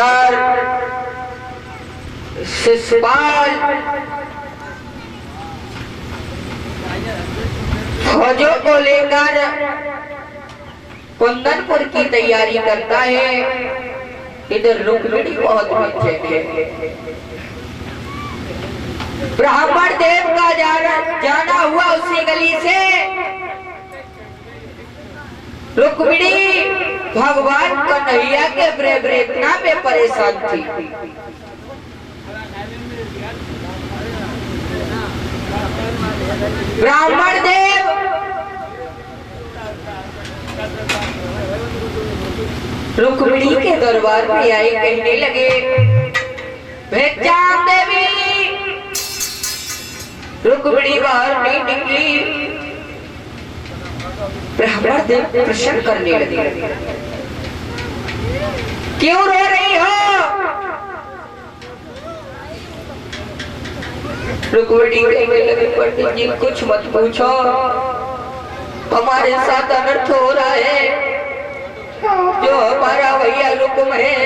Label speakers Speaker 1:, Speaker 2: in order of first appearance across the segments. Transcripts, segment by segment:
Speaker 1: उधर शिशुपाल फौजों को लेकर कुंदनपुर की तैयारी करता है। इधर रुक्मिणी बहुत पीछे है। ब्राह्मण देव का जाना हुआ उसी गली से रुक्मिणी भगवान कन्हैया के प्रेरणा में परेशान थी। ब्राह्मण देव रुक्मिणी के दरबार में आए, कहने लगे, भेजाम देवी। रुक्मिणी बाहर नहीं निकली। ब्राह्मण देव प्रश्न करने लगे, क्यों रो रही हो? रुक्मिणी कहने लगे, पंडित जी कुछ मत पूछो, हमारे साथ अनर्थ हो रहा है। जो हमारा भैया रुक्म है,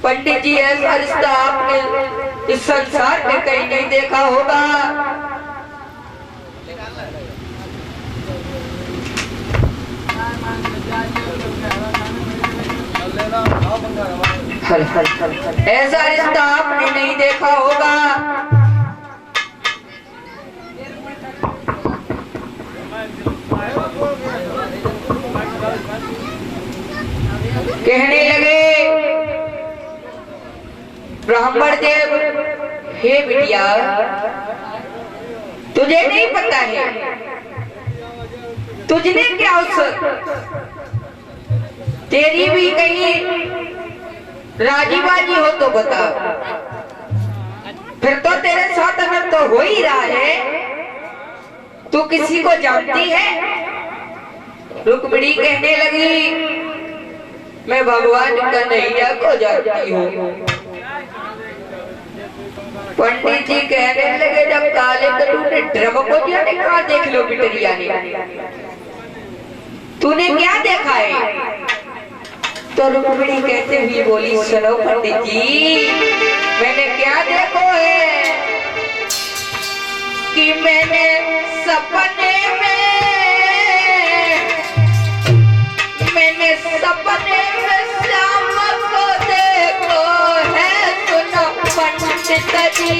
Speaker 1: पंडित जी ऐसा रिश्ता आपने इस संसार में कहीं नहीं देखा होगा। ऐसा रिश्ता आपने नहीं देखा होगा। कहने लगे, ब्राह्मण देव, हे बिटिया, तुझे नहीं पता है, तुझने क्या तेरी भी कहीं राजी बाजी हो तो बता, फिर तो तेरे साथ अगर तो हो ही रहा है। तू किसी को जानती है? रुक्मिणी कहने लगी, मैं भगवान कन्हैया को जानती हूँ। पंडित जी कहने लगे, जब काले कटू ने ड्रम को दिया कहा, देख लो बिटरिया ने, तूने क्या देखा है? तो रुक्मिणी कहते हुए बोली, सुनो पंडित जी, मैंने क्या देखो है कि मैंने सपने में श्याम को देखो है। सुनो पंडित जी,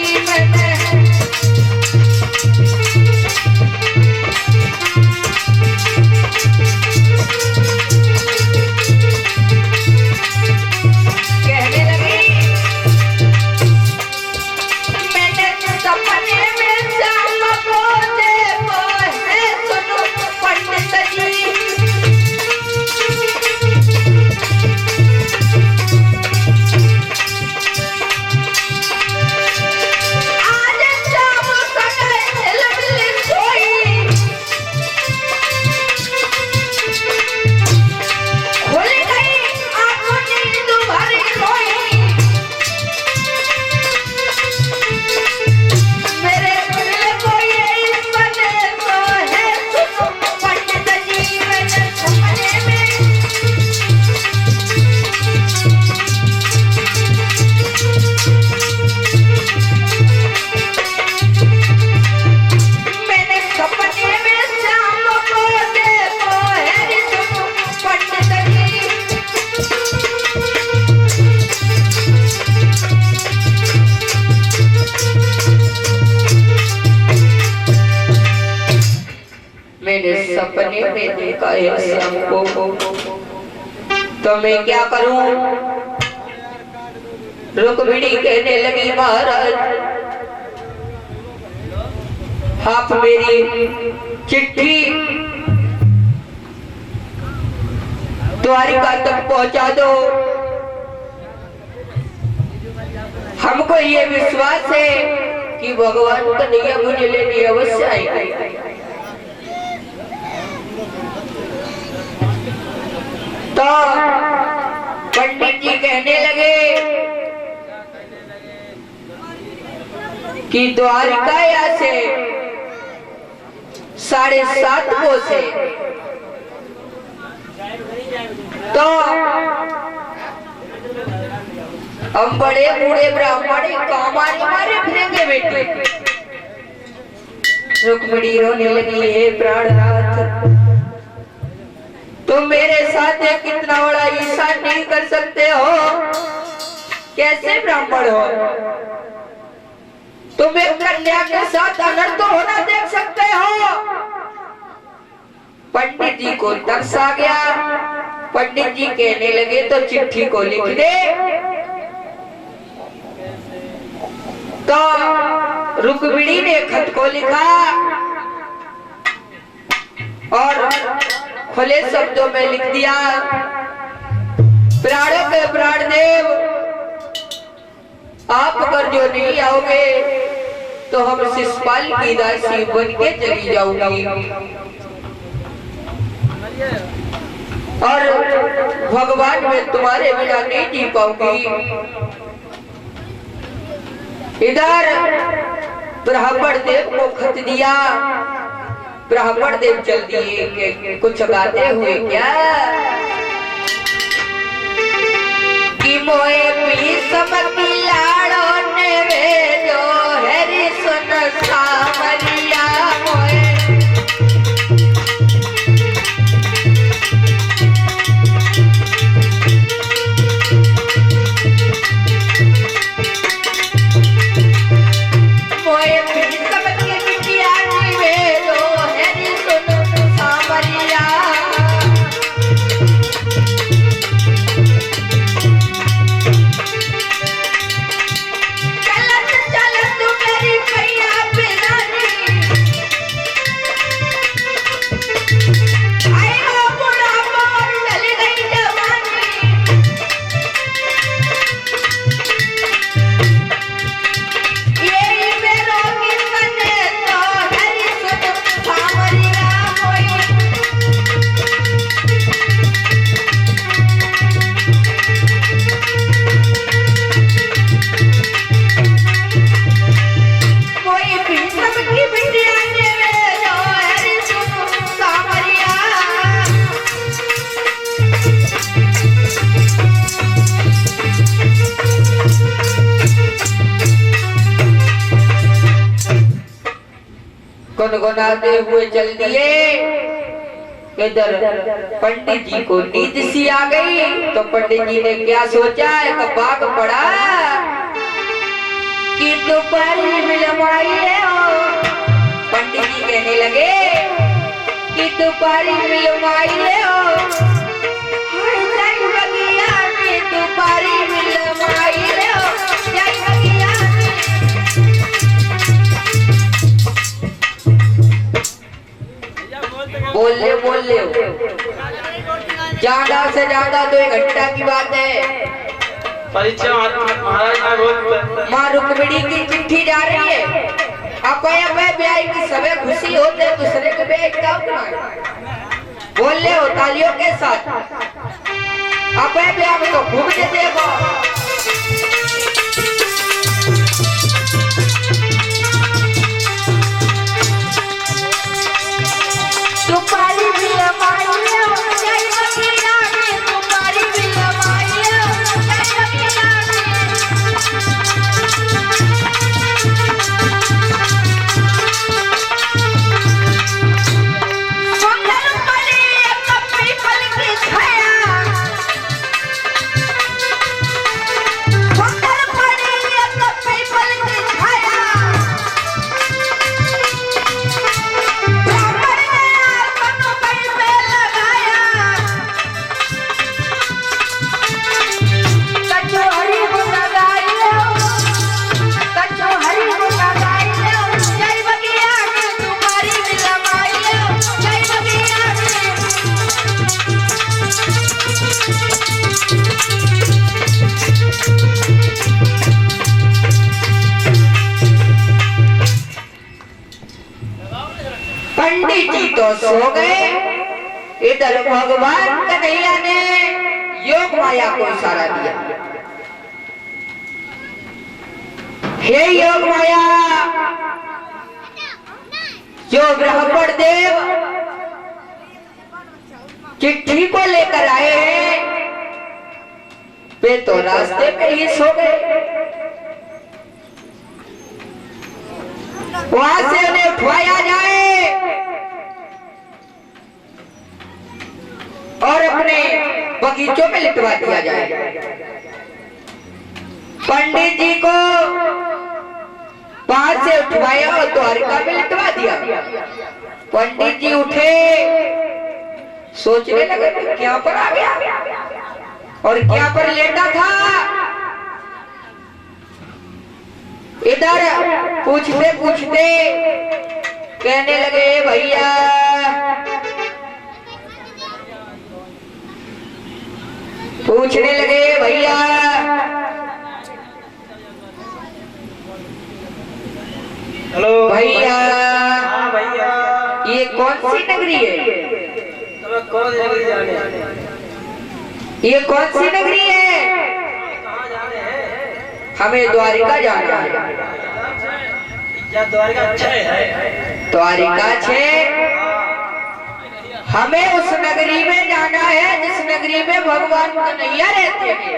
Speaker 1: मैंने सपने में देखा है श्याम को, तो मैं क्या करूं? रुक्मिणी कहने लगी, महाराज आप मेरी चिट्ठी द्वारिका तक पहुंचा दो। हमको ये विश्वास है कि भगवान कन्हैया मुझे लेने अवश्य आएगा। तो पंडित जी कहने लगे कि द्वारिका से 7.5 कोस है, तो हम बड़े बूढ़े ब्राह्मण कामारी मारे फिरेंगे बेटे। रुक्मिणी रोने लगी, हे प्राणनाथ तुम मेरे साथ कितना बड़ा ईसान नहीं कर सकते हो, कैसे ब्राह्मण हो तुम एक कन्या के साथ अनर्थ होना देख सकते हो। पंडित जी को तरस आ गया। पंडित जी कहने लगे तो चिट्ठी को लिख दे। तो रुक्मिणी ने खत को लिखा और खुले शब्दों में लिख दिया, प्राणों के प्राणदेव आप अगर जो नहीं आओगे तो हम शिषपाल की दासी बन के चली जाऊंगी और भगवान में तुम्हारे बिना नहीं जी पाऊंगी। इधर ब्राह्मण देव को खत दिया। ब्राह्मण देव चल दिए कुछ गाते हुए, क्या कि मोए पी समकी लाड़ो ने भेजो हरि सुन सामरिया मोए गुनगुनाते हुए चल दिए। इधर पंडित जी को नींद सी आ गई तो पंडित जी ने क्या सोचा, एक बाग पड़ा कि दोपहरी मिलवाई हो। पंडित जी कहने लगे कि दोपहरी मिलवाई हो, दोपहरी मिलवाई हो। बोल ले ज्यादा से ज्यादा 2 घंटा की बात है।
Speaker 2: परीक्षा महाराज
Speaker 1: माँ रुक्मिणी की चिट्ठी जा रही है। अपने ब्याह की सबे खुशी होते दूसरे के ब्याह का बोल ले हो तालियों के साथ। अपने ब्याह में तो खूब देखो। तुम्हारी भी पंडित जी तो सो गए। इधर भगवान कन्हैया ने योग माया को इशारा दिया, हे योग माया, जो ब्राह्मण देव चिट्ठी को लेकर आए हैं वे तो रास्ते पे ही सो गए। वहां से उन्हें उठवाया जाए और अपने बगीचों में लिटवा दिया जाए। पंडित जी को वहां से उठवाया और द्वारिका में लिटवा दिया। पंडित जी उठे, सोचने लगे क्या पर आ गया और क्या पर लेटा था। इधर पूछते पूछते कहने लगे भैया पूछने लगे भैया
Speaker 2: हेलो
Speaker 1: भैया
Speaker 2: हाँ भैया,
Speaker 1: ये कौन सी नगरी है?
Speaker 2: तुम्हें कौन नगरी जाने?
Speaker 1: ये कौन सी नगरी है?
Speaker 2: कहाँ जाने हैं?
Speaker 1: हमें द्वारिका जाना है।
Speaker 2: क्या द्वारिका अच्छा है?
Speaker 1: द्वारिका छे, हमें उस नगरी में जाना है जिस नगरी में भगवान कन्हैया रहते हैं।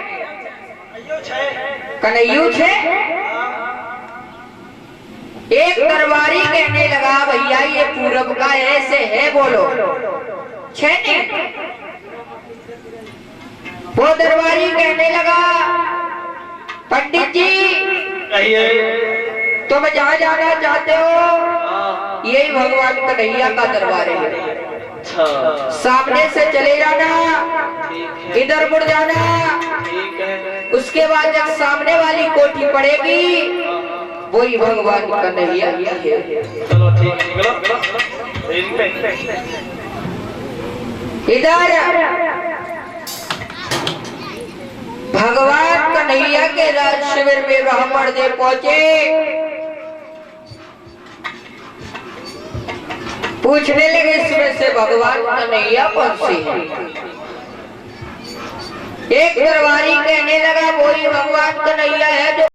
Speaker 1: कन्हैया छे। एक दरबारी कहने लगा भैया ये पूरब का ऐसे है बोलो छे नहीं। वो दरबारी कहने लगा पंडित जी तुम जहाँ जाना चाहते हो यही भगवान कन्हैया का दरबार है। सामने से चले जाना, इधर मुड़ जाना, उसके बाद जब सामने वाली कोठी पड़ेगी वही भगवान कन्हैया है।
Speaker 2: चलो ठीक है।
Speaker 1: इधर भगवान कन्हैया के राज शिविर में ब्राह्मण देव पहुंचे। पूछने लगे इसमें से भगवान कन्हैया कौन सी है? एक दरबारी कहने लगा वही भगवान कन्हैया है जो